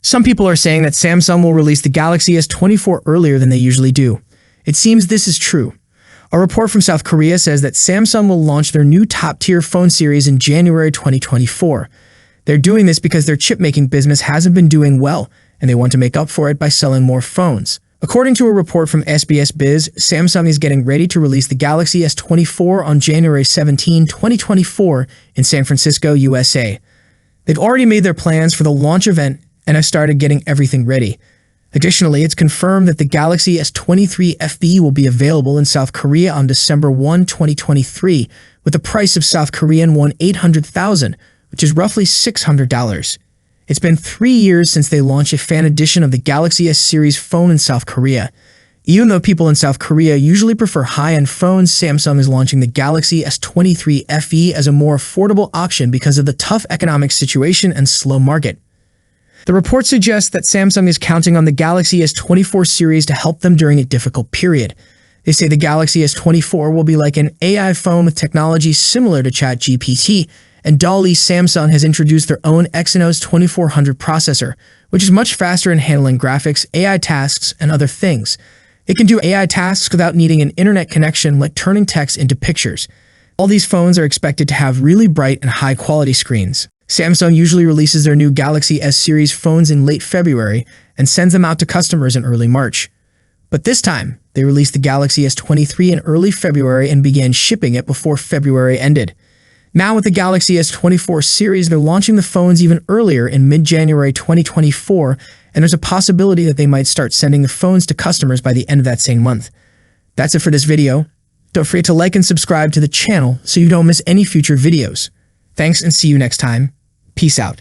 Some people are saying that Samsung will release the Galaxy S24 earlier than they usually do. It seems this is true. A report from South Korea says that Samsung will launch their new top-tier phone series in January 2024. They're doing this because their chip-making business hasn't been doing well, and they want to make up for it by selling more phones. According to a report from SBS Biz, Samsung is getting ready to release the Galaxy S24 on January 17, 2024 in San Francisco, USA. They've already made their plans for the launch event and have started getting everything ready. Additionally, it's confirmed that the Galaxy S23 FE will be available in South Korea on December 1, 2023, with a price of South Korean won 800,000, which is roughly $600. It's been 3 years since they launched a fan edition of the Galaxy S series phone in South Korea. Even though people in South Korea usually prefer high-end phones, Samsung is launching the Galaxy S23 FE as a more affordable option because of the tough economic situation and slow market. The report suggests that Samsung is counting on the Galaxy S24 series to help them during a difficult period. They say the Galaxy S24 will be like an AI phone with technology similar to ChatGPT, and DALL-E Samsung has introduced their own Exynos 2400 processor, which is much faster in handling graphics, AI tasks, and other things. It can do AI tasks without needing an internet connection, like turning text into pictures. All these phones are expected to have really bright and high-quality screens. Samsung usually releases their new Galaxy S series phones in late February and sends them out to customers in early March. But this time, they released the Galaxy S23 in early February and began shipping it before February ended. Now with the Galaxy S24 series, they're launching the phones even earlier in mid-January 2024, and there's a possibility that they might start sending the phones to customers by the end of that same month. That's it for this video. Don't forget to like and subscribe to the channel so you don't miss any future videos. Thanks and see you next time. Peace out.